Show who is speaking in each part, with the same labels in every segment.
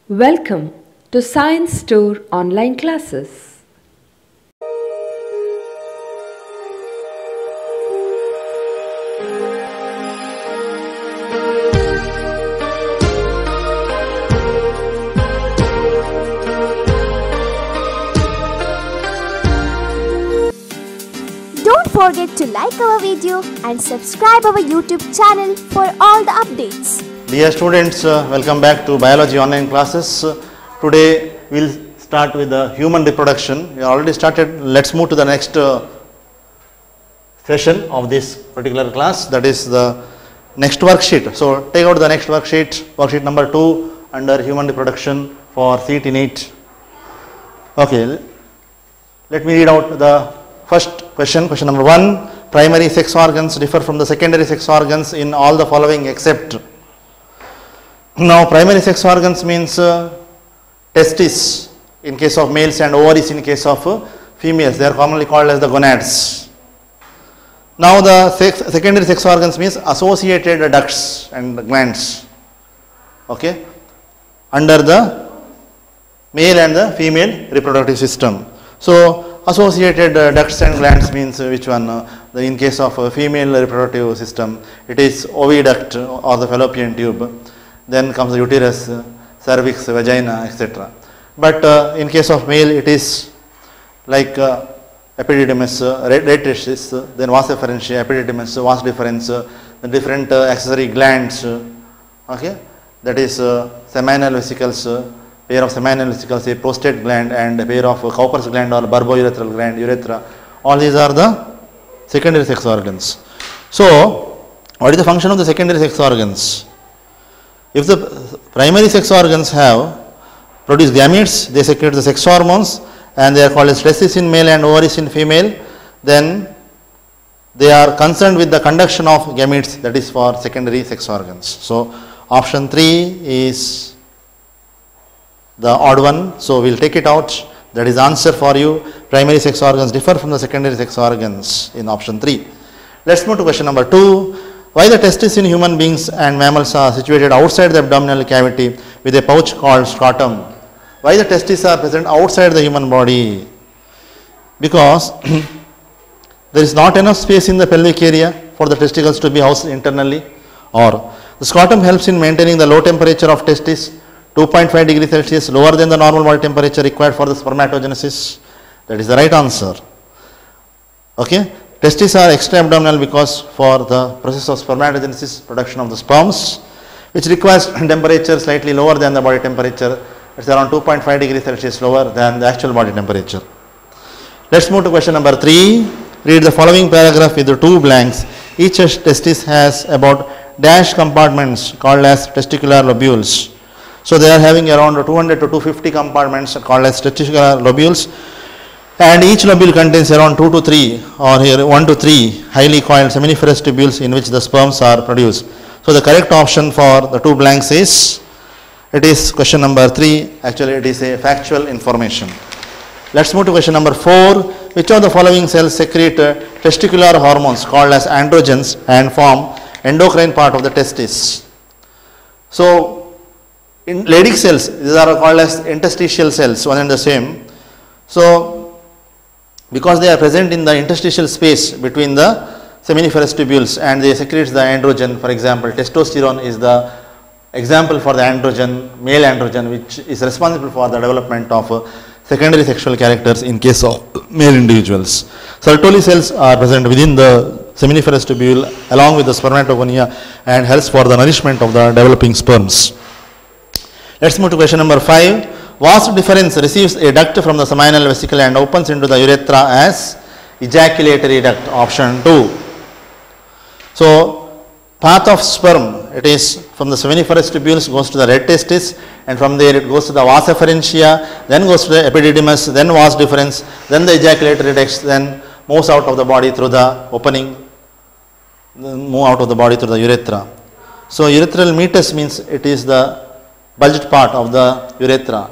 Speaker 1: Welcome to Science Store online classes.
Speaker 2: Don't forget to like our video and subscribe our YouTube channel for all the updates.
Speaker 3: Dear students, welcome back to biology online classes. Today we will start with the human reproduction. We already started. Let's move to the next session of this particular class, that is the next worksheet. So take out the next worksheet number 2 under human reproduction for CET NEET. Okay, let me read out the first question number 1. Primary sex organs differ from the secondary sex organs in all the following except. Now, primary sex organs means testes in case of males and ovaries in case of females. They are commonly called as the gonads. Now, the secondary sex organs means associated ducts and glands, okay, under the male and the female reproductive system. So, associated ducts and glands means which one? In case of a female reproductive system, it is oviduct or the fallopian tube. Then comes the uterus, cervix, vagina, etc. But in case of male, it is like epididymis, red testis, then vas efferentia, epididymis, vas deferens, the different accessory glands, okay, that is seminal vesicles, pair of seminal vesicles, a prostate gland, and a pair of Cowper's gland or barbourethral gland, urethra. All these are the secondary sex organs. So, what is the function of the secondary sex organs? If the primary sex organs have produced gametes, they secrete the sex hormones and they are called as testes in male and ovaries in female, then they are concerned with the conduction of gametes, that is for secondary sex organs. So, option 3 is the odd one, so we will take it out. That is answer for you. Primary sex organs differ from the secondary sex organs in option 3. Let us move to question number 2. Why the testes in human beings and mammals are situated outside the abdominal cavity with a pouch called scrotum? Why the testes are present outside the human body? Because there is not enough space in the pelvic area for the testicles to be housed internally, or the scrotum helps in maintaining the low temperature of testis, 2.5 degrees Celsius, lower than the normal body temperature required for the spermatogenesis. That is the right answer. Okay. Testes are extra-abdominal because for the process of spermatogenesis, production of the sperms, which requires temperature slightly lower than the body temperature. It is around 2.5 degrees Celsius lower than the actual body temperature. Let us move to question number 3. Read the following paragraph with the 2 blanks. Each testis has about dash compartments called as testicular lobules. So, they are having around 200 to 250 compartments called as testicular lobules. And each lobule contains around 2 to 3 or here 1 to 3 highly coiled seminiferous tubules in which the sperms are produced. So, the correct option for the 2 blanks is, it is question number 3. Actually, it is a factual information. Let us move to question number 4. Which of the following cells secrete testicular hormones called as androgens and form endocrine part of the testis? So, in Leydig cells, these are called as interstitial cells, one and the same. So, because they are present in the interstitial space between the seminiferous tubules and they secrete the androgen. For example, testosterone is the example for the androgen, male androgen, which is responsible for the development of secondary sexual characters in case of male individuals. Sertoli cells are present within the seminiferous tubule along with the spermatogonia and helps for the nourishment of the developing sperms. Let us move to question number 5. Vas deferens receives a duct from the seminal vesicle and opens into the urethra as ejaculatory duct, option 2. So, path of sperm, it is from the seminiferous tubules goes to the red testis, and from there it goes to the vas efferentia, then goes to the epididymis, then vas deferens, then the ejaculatory duct, then moves out of the body through the opening, move out of the body through the urethra. So, urethral meatus means it is the bulged part of the urethra.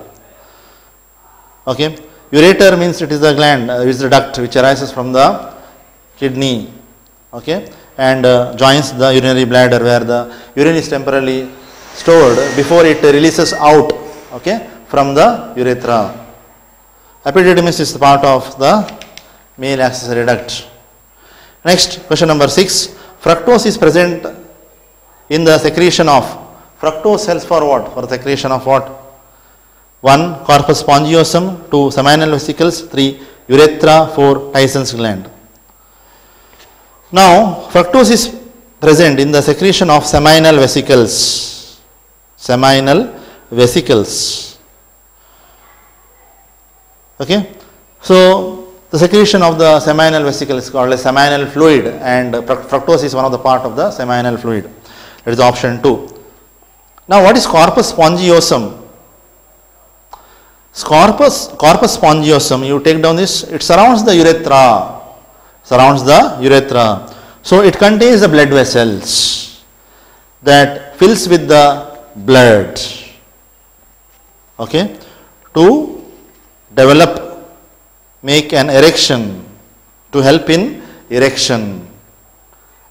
Speaker 3: Okay. Ureter means it is the gland, it is the duct which arises from the kidney, okay, and joins the urinary bladder where the urine is temporarily stored before it releases out, okay, from the urethra. Epididymis is the part of the male accessory duct. Next, question number 6. Fructose is present in the secretion of. Fructose helps for what? For the secretion of what? 1. Corpus spongiosum. 2. Seminal vesicles. 3. Urethra. 4. Tyson's gland. Now, fructose is present in the secretion of seminal vesicles. Seminal vesicles. Okay. So, the secretion of the seminal vesicle is called as seminal fluid, and fructose is one of the part of the seminal fluid. That is option 2. Now, what is corpus spongiosum? Corpus spongiosum, you take down this, it surrounds the urethra. So, it contains the blood vessels that fills with the blood, okay, to develop, make an erection, to help in erection,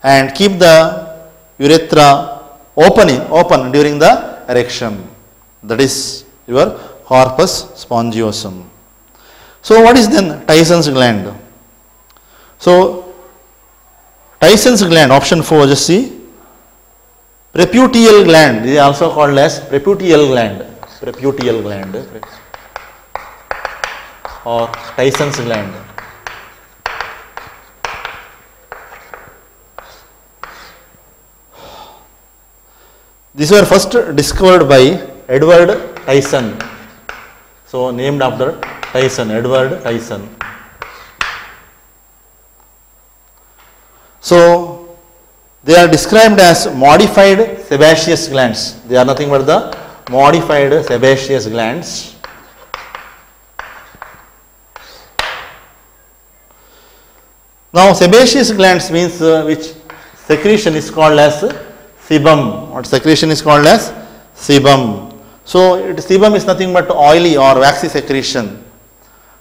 Speaker 3: and keep the urethra open during the erection. That is your corpus spongiosum. So, what is then Tyson's gland? So, Tyson's gland, option 4, just see. Preputial gland, this is also called as preputial gland. Or Tyson's gland. These were first discovered by Edward Tyson. So, named after Tyson, Edward Tyson. So, they are described as modified sebaceous glands. They are nothing but the modified sebaceous glands. Now, sebaceous glands means which secretion is called as sebum. What secretion is called as sebum. So, sebum is nothing but oily or waxy secretion.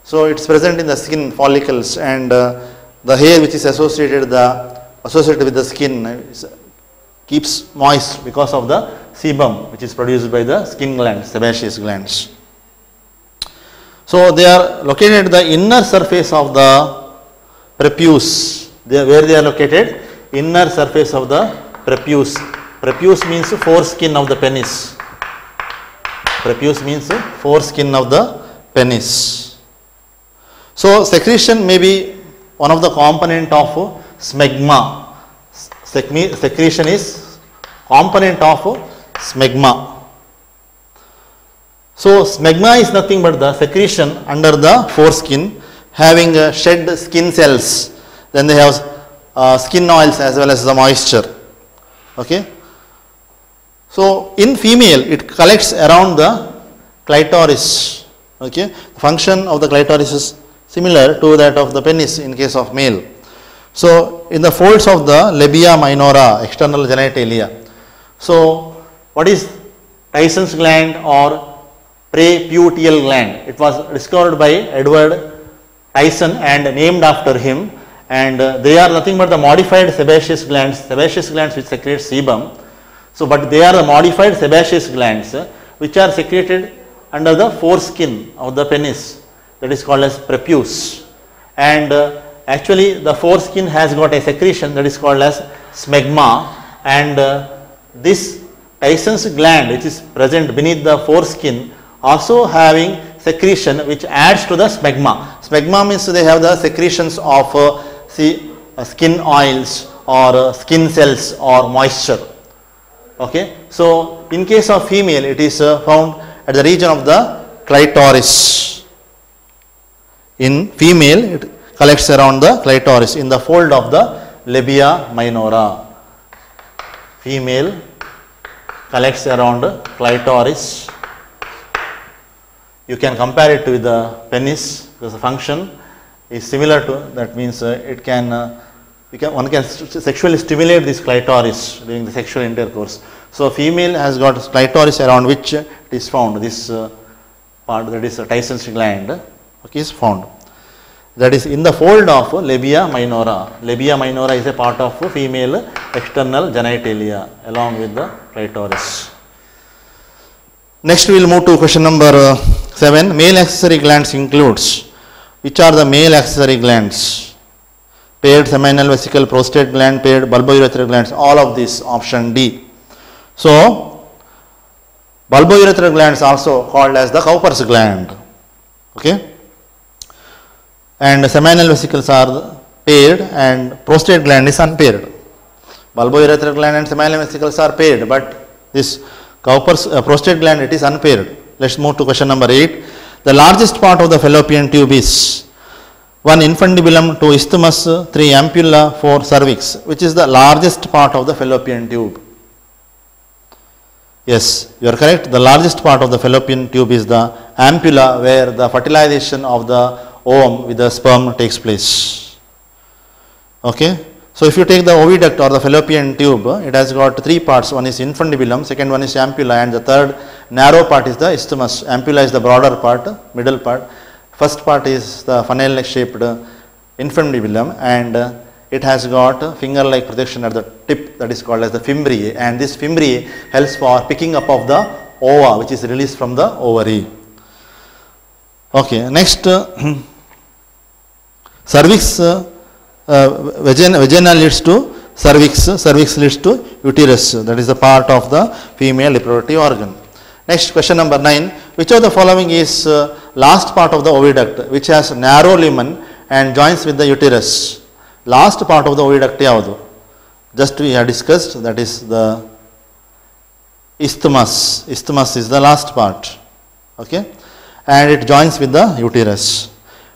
Speaker 3: So, it is present in the skin follicles, and the hair which is associated with the skin keeps moist because of the sebum which is produced by the skin glands, sebaceous glands. So, they are located at the inner surface of the prepuce. Where they are located? Inner surface of the prepuce. Prepuce means foreskin of the penis. Prepuce means foreskin of the penis. So, secretion may be one of the component of smegma. Secretion is component of smegma. So, smegma is nothing but the secretion under the foreskin, having shed skin cells. Then they have skin oils as well as the moisture. Okay. So, in female it collects around the clitoris. Okay. The function of the clitoris is similar to that of the penis in case of male. So, in the folds of the labia minora, external genitalia. So, what is Tyson's gland or preputial gland? It was discovered by Edward Tyson and named after him, and they are nothing but the modified sebaceous glands which secrete sebum. So, but they are the modified sebaceous glands which are secreted under the foreskin of the penis, that is called as prepuce, and actually the foreskin has got a secretion that is called as smegma, and this Tyson's gland which is present beneath the foreskin also having secretion which adds to the smegma. Smegma means they have the secretions of skin oils or skin cells or moisture. Okay. So, in case of female it is found at the region of the clitoris. In female it collects around the clitoris in the fold of the labia minora. Female collects around clitoris. You can compare it with the penis because the function is similar to that, means it can one can sexually stimulate this clitoris during the sexual intercourse. So, female has got clitoris around which it is found, this part, that is Tyson's gland, okay, is found. That is in the fold of labia minora. Labia minora is a part of female external genitalia along with the clitoris. Next we will move to question number 7. Male accessory glands includes, which are the male accessory glands? Paired seminal vesicle, prostate gland, paired bulbourethral glands, all of these, option D. So, bulbourethral gland is also called as the Cowper's gland. Okay? And seminal vesicles are paired and prostate gland is unpaired. Bulbourethral gland and seminal vesicles are paired, but this Cowper's prostate gland, it is unpaired. Let's move to question number 8. The largest part of the fallopian tube is 1. Infundibulum, 2. Isthmus, 3. Ampulla, 4. Cervix. Which is the largest part of the fallopian tube? Yes, you are correct. The largest part of the fallopian tube is the ampulla, where the fertilization of the ovum with the sperm takes place. Okay. So, if you take the oviduct or the fallopian tube, it has got 3 parts. One is infundibulum, second one is ampulla, and the third narrow part is the isthmus. Ampulla is the broader part, middle part. First part is the funnel shaped infundibulum, and it has got finger-like projection at the tip, that is called as the fimbriae, and this fimbriae helps for picking up of the ova which is released from the ovary. Okay, next cervix. Vagina leads to cervix, cervix leads to uterus, that is the part of the female reproductive organ. Next, question number 9. Which of the following is last part of the oviduct which has narrow lumen and joins with the uterus? Last part of the oviduct yavadu? Just we have discussed, that is the isthmus. Isthmus is the last part. Okay, and it joins with the uterus.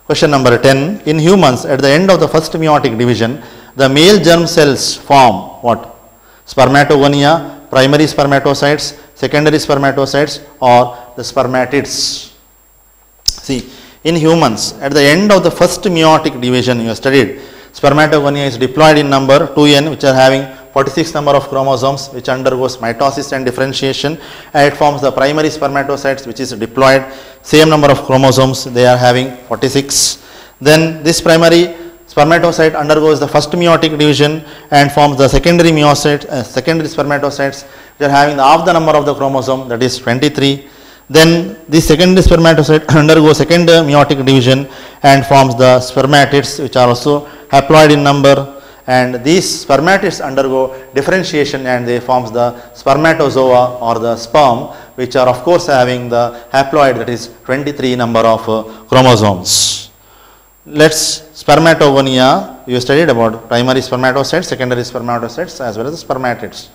Speaker 3: Question number 10. In humans, at the end of the first meiotic division, the male germ cells form what? Spermatogonia, primary spermatocytes, secondary spermatocytes, or the spermatids. See, in humans, at the end of the first meiotic division you have studied, spermatogonia is diploid in number 2n, which are having 46 number of chromosomes, which undergoes mitosis and differentiation, and it forms the primary spermatocytes, which is diploid, same number of chromosomes, they are having 46. Then this primary spermatocyte undergoes the first meiotic division and forms the secondary secondary spermatocytes, which are having half the number of the chromosome, that is 23. Then this secondary spermatocyte undergoes second meiotic division and forms the spermatids, which are also haploid in number, and these spermatids undergo differentiation and they forms the spermatozoa or the sperm, which are of course having the haploid, that is 23 number of chromosomes. Let's spermatogonia, you studied about primary spermatocytes, secondary spermatocytes, as well as the spermatids.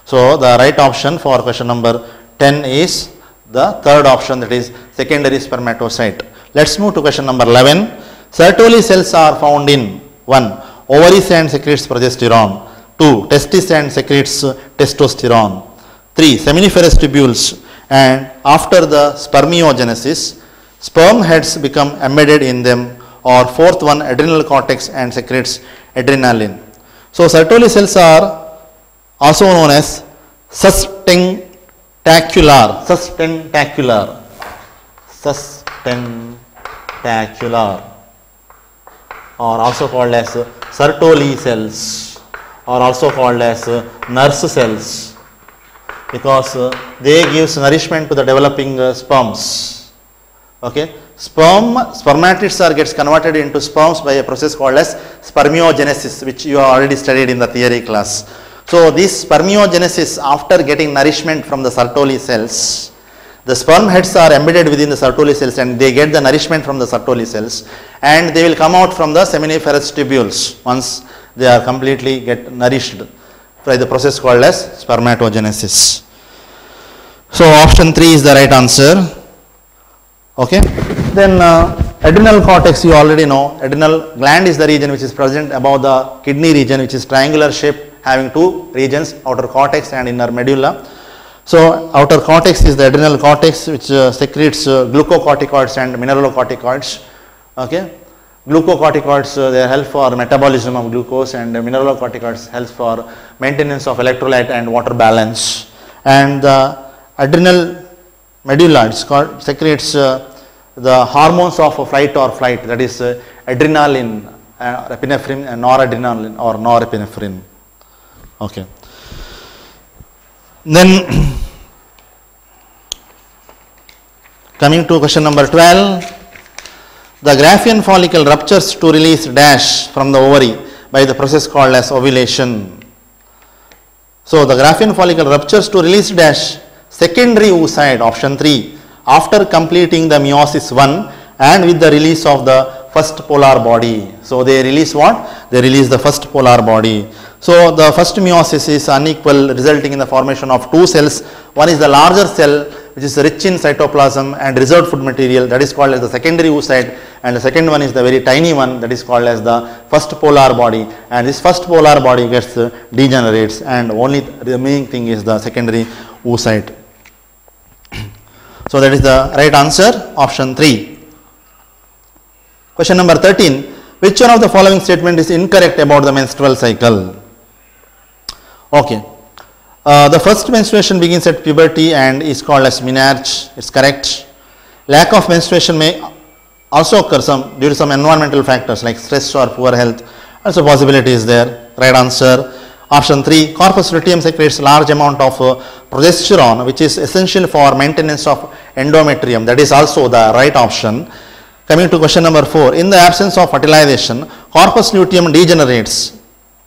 Speaker 3: So the right option for question number 10 is the third option, that is secondary spermatocyte. Let's move to question number 11. Sertoli cells are found in 1. Ovaries and secretes progesterone. 2. Testis and secretes testosterone. 3. Seminiferous tubules, and after the spermiogenesis, sperm heads become embedded in them. Or fourth one, adrenal cortex and secretes adrenaline. So Sertoli cells are also known as sustentacular, or also called as Sertoli cells, or also called as nurse cells, because they gives nourishment to the developing sperms. Okay, spermatids are gets converted into sperms by a process called as spermiogenesis, which you have already studied in the theory class. So this spermiogenesis, after getting nourishment from the Sertoli cells, the sperm heads are embedded within the Sertoli cells and they get the nourishment from the Sertoli cells, and they will come out from the seminiferous tubules once they are completely get nourished by the process called as spermatogenesis. So option 3 is the right answer. Okay. Then adrenal cortex, you already know. Adrenal gland is the region which is present above the kidney region, which is triangular shape, having two regions, outer cortex and inner medulla. So outer cortex is the adrenal cortex, which secretes glucocorticoids and mineralocorticoids. Okay, glucocorticoids they help for metabolism of glucose, and mineralocorticoids help for maintenance of electrolyte and water balance. And the adrenal medulla secretes the hormones of fight or flight, that is adrenaline, epinephrine, and noradrenaline or norepinephrine. Okay. Then Coming to question number 12, the Graafian follicle ruptures to release dash from the ovary by the process called as ovulation. So the Graafian follicle ruptures to release dash secondary oocyte, option 3, after completing the meiosis 1 and with the release of the first polar body. So they release what? They release the first polar body. So the first meiosis is unequal, resulting in the formation of two cells. One is the larger cell which is rich in cytoplasm and reserved food material, that is called as the secondary oocyte, and the second one is the very tiny one, that is called as the first polar body, and this first polar body gets degenerates and only the remaining thing is the secondary oocyte. So that is the right answer, option 3. Question number 13, which one of the following statement is incorrect about the menstrual cycle? Okay. The first menstruation begins at puberty and is called as menarche. It's correct. Lack of menstruation may also occur due to some environmental factors like stress or poor health. Also possibility is there. Right answer, option 3. Corpus luteum secretes large amount of progesterone, which is essential for maintenance of endometrium. That is also the right option. Coming to question number 4. In the absence of fertilization, corpus luteum degenerates,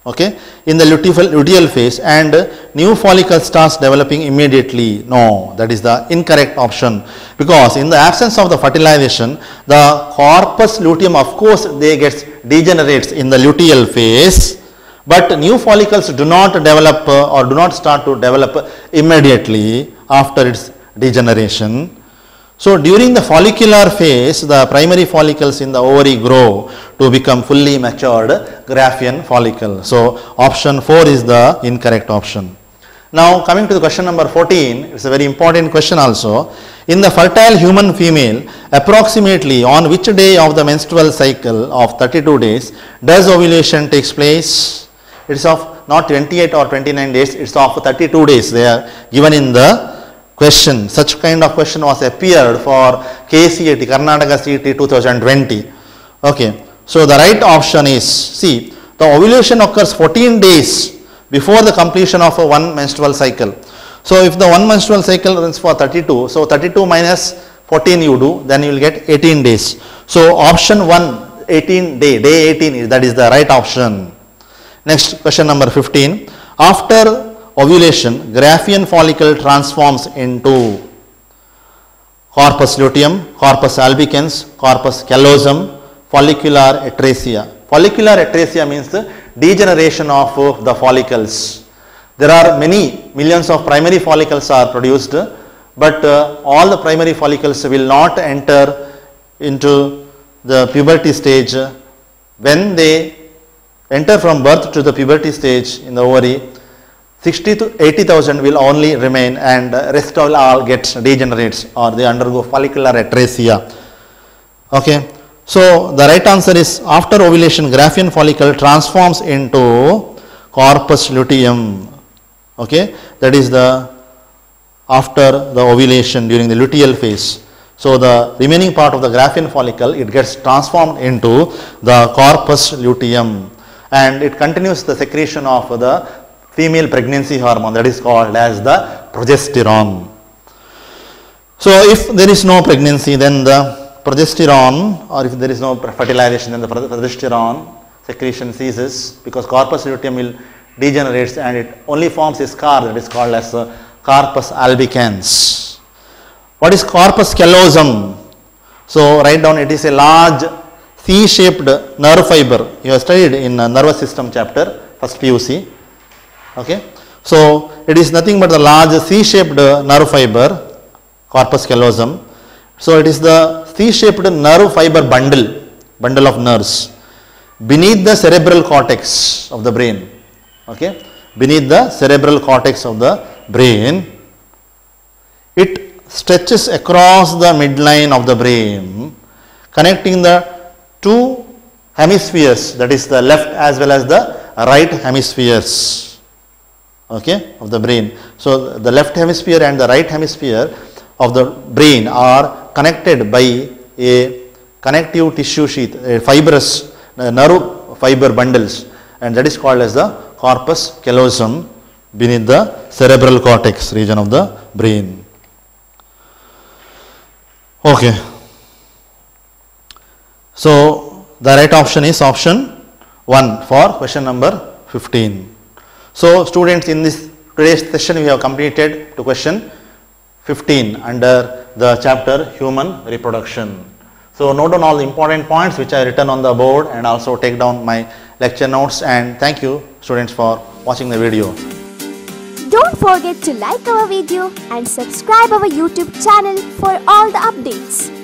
Speaker 3: okay, in the luteal phase and new follicle starts developing immediately. No, that is the incorrect option, because in the absence of the fertilization, the corpus luteum, of course, they gets degenerates in the luteal phase, but new follicles do not develop or do not start to develop immediately after its degeneration. So during the follicular phase, the primary follicles in the ovary grow to become fully matured Graafian follicle. So option 4 is the incorrect option. Now coming to the question number 14, it's a very important question also. In the fertile human female, approximately on which day of the menstrual cycle of 32 days does ovulation takes place? It is of not 28 or 29 days, it's of 32 days. They are given in the question. Such kind of question was appeared for KCET, Karnataka CET 2020. Okay. So the right option is C. The ovulation occurs 14 days before the completion of a one menstrual cycle. So if the one menstrual cycle runs for 32, so 32 minus 14 you do, then you will get 18 days. So option 1, 18 day 18, that is the right option. Next, question number 15. After ovulation, Graafian follicle transforms into corpus luteum, corpus albicans, corpus callosum, follicular atresia. Follicular atresia means the degeneration of the follicles. There are many millions of primary follicles are produced, but all the primary follicles will not enter into the puberty stage. When they enter from birth to the puberty stage in the ovary, 60 to 80,000 will only remain, and rest will all get degenerates or they undergo follicular atresia. Okay. So the right answer is after ovulation, Graafian follicle transforms into corpus luteum. Okay. That is the after the ovulation during the luteal phase. So the remaining part of the Graafian follicle, it gets transformed into the corpus luteum, and it continues the secretion of the female pregnancy hormone, that is called as the progesterone. So if there is no pregnancy, then the progesterone, or if there is no fertilization, then the progesterone secretion ceases, because corpus luteum will degenerates and it only forms a scar, that is called as corpus albicans. What is corpus callosum? So write down, it is a large C-shaped nerve fiber. You have studied in nervous system chapter, first PUC. Okay. So it is nothing but the large C-shaped nerve fiber, corpus callosum. So it is the C-shaped nerve fiber bundle of nerves beneath the cerebral cortex of the brain. Okay. Beneath the cerebral cortex of the brain, it stretches across the midline of the brain, connecting the two hemispheres, that is the left as well as the right hemispheres, okay, of the brain. So the left hemisphere and the right hemisphere of the brain are connected by a connective tissue sheath, a fibrous nerve fiber bundles, and that is called as the corpus callosum beneath the cerebral cortex region of the brain. Okay. So the right option is option 1 for question number 15. So students, in this today's session we have completed to question 15 under the chapter human reproduction. So note down all the important points which I written on the board and also take down my lecture notes, and thank you students for watching the video.
Speaker 2: Don't forget to like our video and subscribe our YouTube channel for all the updates.